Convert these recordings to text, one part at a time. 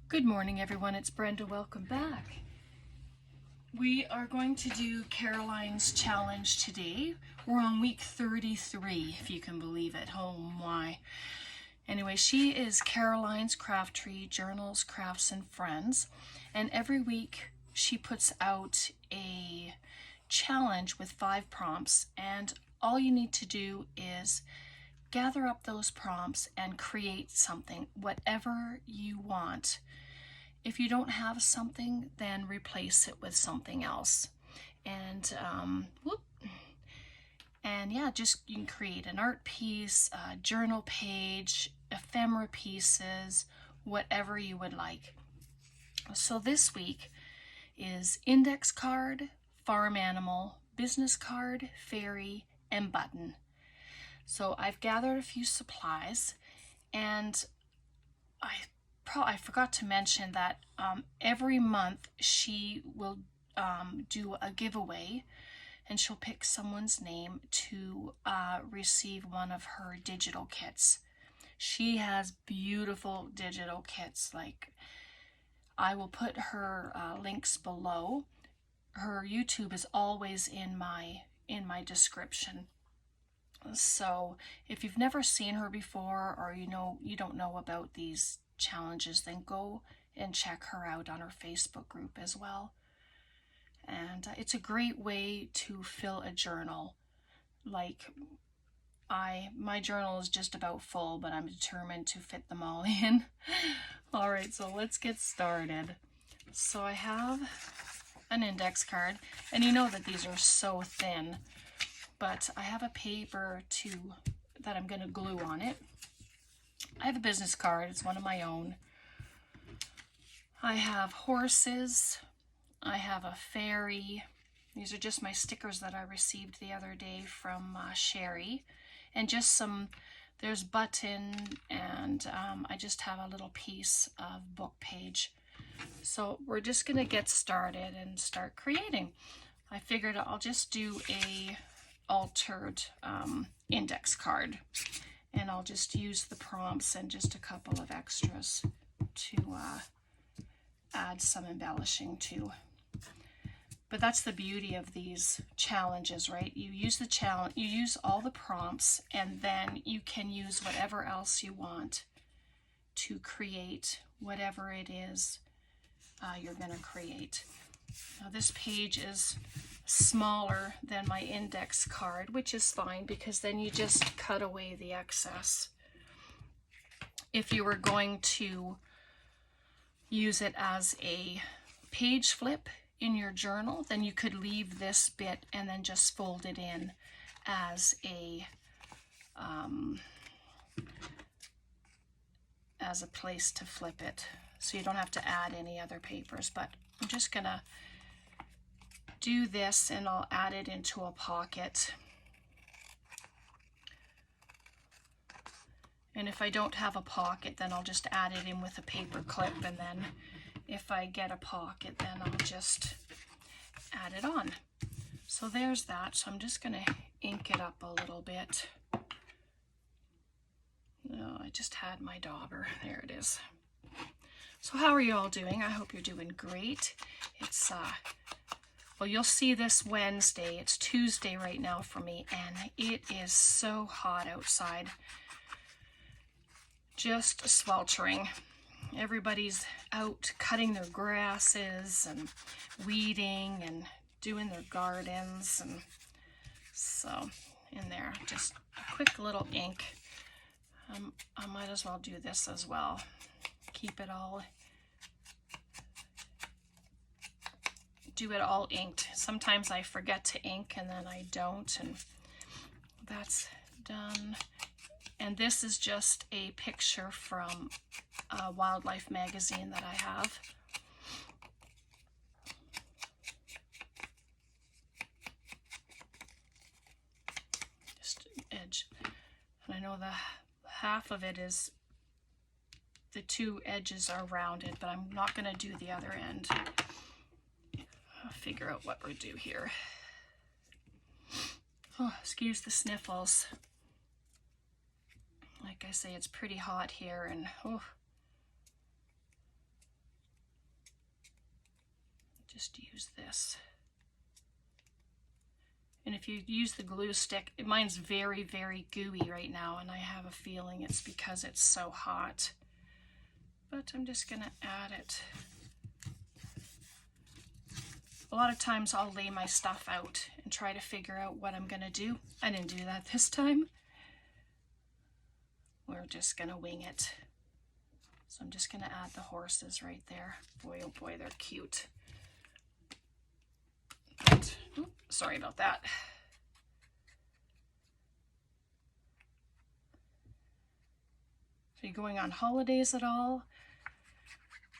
Good morning, everyone. It's Brenda. Welcome back. We are going to do Caroline's challenge today. We're on week 33, if you can believe it. Oh my. Anyway, she is Caroline's Craft Tree Journals, Crafts, and Friends. And every week she puts out a challenge with 5 prompts. And all you need to do is gather up those prompts and create something, whatever you want. If you don't have something, then replace it with something else. And yeah, just you can create an art piece, a journal page, ephemera pieces, whatever you would like. So this week is index card, farm animal, business card, fairy, and button. So I've gathered a few supplies, and I forgot to mention that every month she will do a giveaway, and she'll pick someone's name to receive one of her digital kits. She has beautiful digital kits. Like, I will put her links below. Her YouTube is always in my description. So if you've never seen her before, or you don't know about these challenges, then go and check her out on her Facebook group as well. And it's a great way to fill a journal. Like, my journal is just about full, but I'm determined to fit them all in. All right, so let's get started. So I have an index card, and you know that these are so thin, but I have a paper that I'm going to glue on it. I have a business card. It's one of my own. I have horses. I have a fairy. These are just my stickers that I received the other day from Sherry. And just there's button, and I just have a little piece of book page. So we're just going to get started and start creating. I figured I'll just do a altered index card, and I'll just use the prompts and just a couple of extras to add some embellishing to. But that's the beauty of these challenges, right? You use you use all the prompts, and then you can use whatever else you want to create whatever it is you're going to create. Now this page is smaller than my index card, which is fine, because then you just cut away the excess. If you were going to use it as a page flip in your journal, then you could leave this bit and then just fold it in as a place to flip it, so you don't have to add any other papers. But I'm just gonna do this, and I'll add it into a pocket. And if I don't have a pocket, then I'll just add it in with a paper clip, and then if I get a pocket, then I'll just add it on. So there's that. So I'm just gonna ink it up a little bit. No, I just had my dauber. There it is. So how are you all doing? I hope you're doing great. It's well, you'll see this Wednesday. It's Tuesday right now for me, and it is so hot outside. Just sweltering. Everybody's out cutting their grasses and weeding and doing their gardens. And so in there, just a quick little ink. I might as well do this as well. Keep it all, do it all inked. Sometimes I forget to ink and then I don't, and that's done. And this is just a picture from a wildlife magazine that I have. Just an edge. And I know the half of it is, the two edges are rounded, but I'm not going to do the other end. I'll figure out what we'll do here. Oh, excuse the sniffles. Like I say, it's pretty hot here, and oh, just use this. And if you use the glue stick, mine's very, very gooey right now, and I have a feeling it's because it's so hot. But I'm just gonna add it. A lot of times I'll lay my stuff out and try to figure out what I'm gonna do. I didn't do that this time. We're just gonna wing it. So I'm just gonna add the horses right there. Boy, oh boy, they're cute. But, sorry about that. Are you going on holidays at all?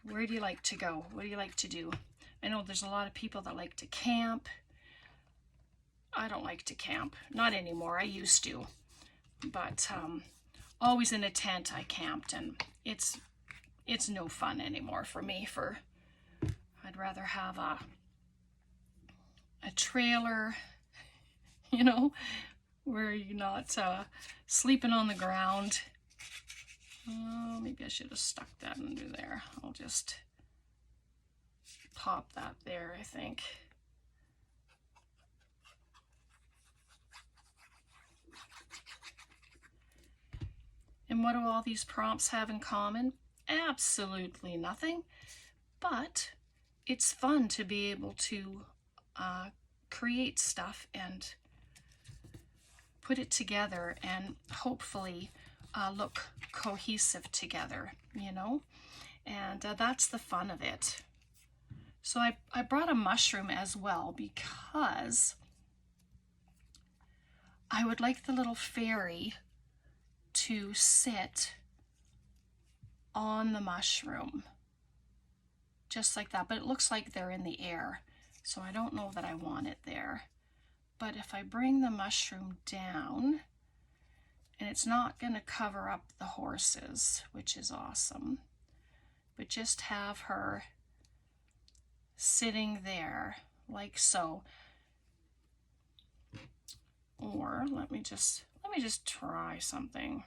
Where do you like to go? What do you like to do? I know there's a lot of people that like to camp. I don't like to camp. Not anymore. I used to. But always in a tent I camped, and it's no fun anymore for me. I'd rather have a trailer, you know, where you're not sleeping on the ground. Oh, maybe I should have stuck that under there. I'll just pop that there, I think. And what do all these prompts have in common? Absolutely nothing, but it's fun to be able to create stuff and put it together and hopefully look cohesive together, you know, and that's the fun of it. So I brought a mushroom as well because I would like the little fairy to sit on the mushroom, just like that, but it looks like they're in the air, so I don't know that I want it there. But if I bring the mushroom down, and it's not going to cover up the horses, which is awesome, but just have her sitting there like so. Or let me just try something.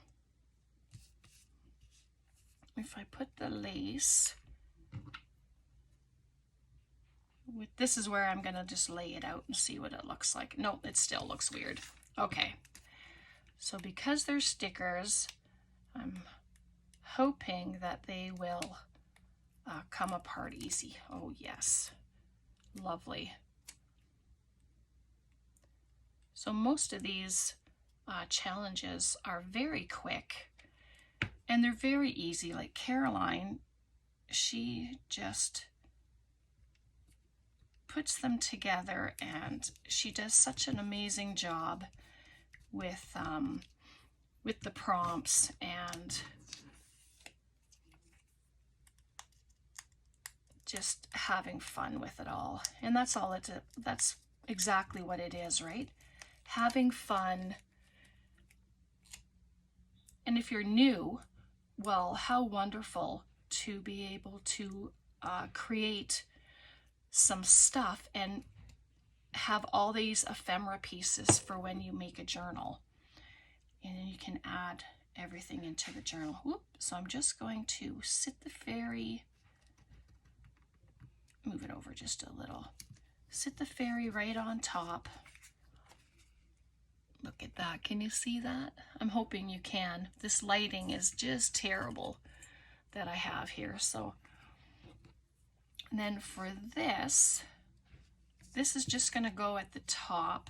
If I put the lace, this is where I'm going to just lay it out and see what it looks like. No, it still looks weird. Okay. So because they're stickers, I'm hoping that they will come apart easy. Oh yes, lovely. So most of these challenges are very quick and they're very easy. Like Caroline, she just puts them together and she does such an amazing job with the prompts and just having fun with it all. And that's all that's exactly what it is, right? Having fun. And if you're new, well, how wonderful to be able to create some stuff and have all these ephemera pieces for when you make a journal. And then you can add everything into the journal. Whoop. So I'm just going to sit the fairy, move it over just a little, sit the fairy right on top. Look at that. Can you see that? I'm hoping you can. This lighting is just terrible that I have here. So, and then for this is just going to go at the top.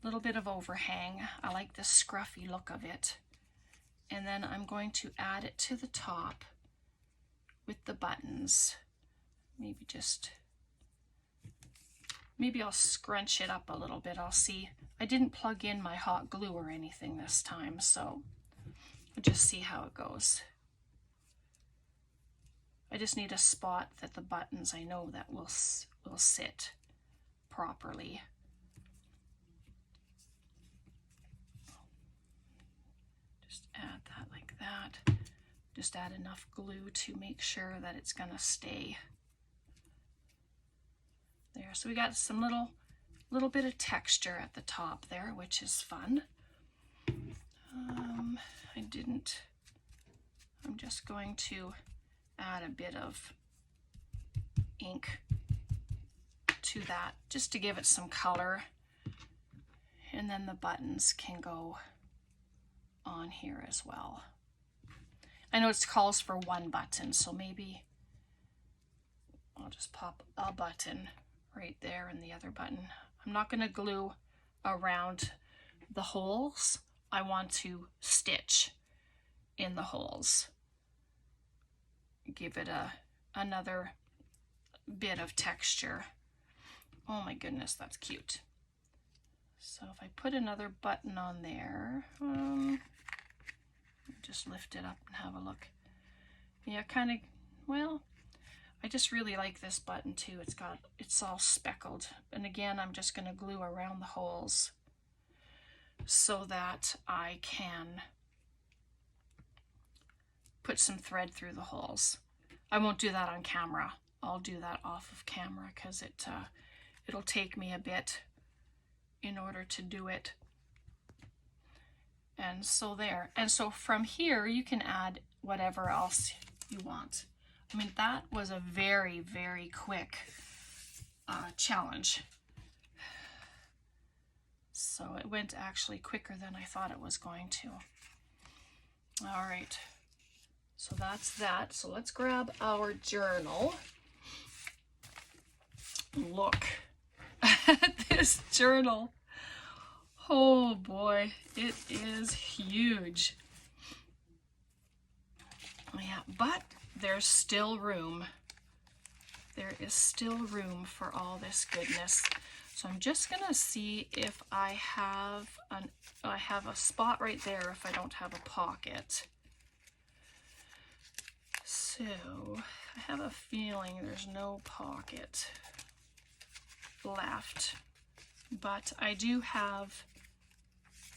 A little bit of overhang. I like the scruffy look of it. And then I'm going to add it to the top with the buttons. Maybe I'll scrunch it up a little bit. I'll see. I didn't plug in my hot glue or anything this time, so we'll just see how it goes. I just need a spot that the buttons I know that will sit properly. Just add that like that. Just add enough glue to make sure that it's gonna stay there. So we got some little bit of texture at the top there, which is fun. I'm just going to add a bit of ink to that, just to give it some color. And then the buttons can go on here as well. I know it calls for one button, so maybe I'll just pop a button right there and the other button. I'm not going to glue around the holes. I want to stitch in the holes. Give it another bit of texture. Oh my goodness, that's cute. So if I put another button on there, just lift it up and have a look. Yeah, kind of, well, I just really like this button too. It's all speckled. And again, I'm just going to glue around the holes so that I can put some thread through the holes. I won't do that on camera. I'll do that off of camera because it'll take me a bit in order to do it. And so there. And so from here, you can add whatever else you want. I mean, that was a very, very quick challenge. So it went actually quicker than I thought it was going to. All right. So that's that. So let's grab our journal. Look at this journal. Oh boy, it is huge. Yeah, but there's still room. There is still room for all this goodness. So I'm just gonna see if I have a spot right there if I don't have a pocket. So I have a feeling there's no pocket left, but I do have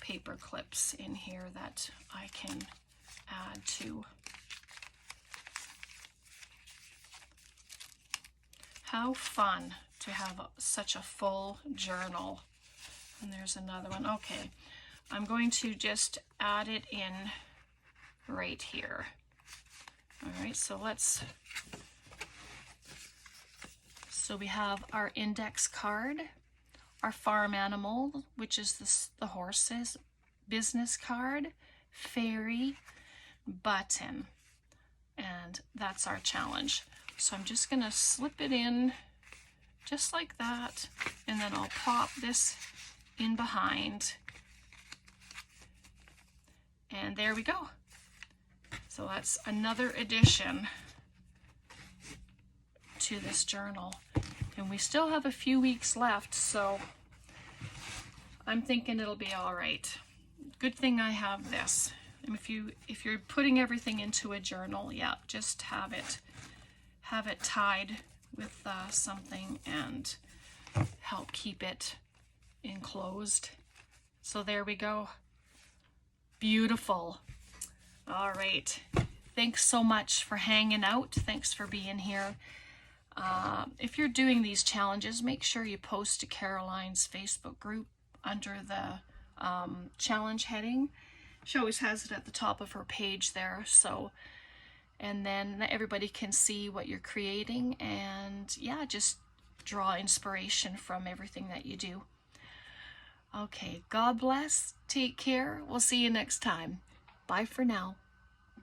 paper clips in here that I can add to. How fun to have such a full journal. And there's another one. Okay, I'm going to just add it in right here. All right, so we have our index card, our farm animal, which is the horses, business card, fairy, button, and that's our challenge. So I'm just gonna slip it in just like that, and then I'll pop this in behind, and there we go. So that's another addition to this journal. And we still have a few weeks left, so I'm thinking it'll be all right. Good thing I have this. And if you're putting everything into a journal, yeah, just have it tied with something and help keep it enclosed. So there we go. Beautiful. All right. Thanks so much for hanging out. Thanks for being here. If you're doing these challenges, make sure you post to Caroline's Facebook group under the challenge heading. She always has it at the top of her page there. So, and then everybody can see what you're creating, and yeah, just draw inspiration from everything that you do. Okay, God bless. Take care. We'll see you next time. Bye for now.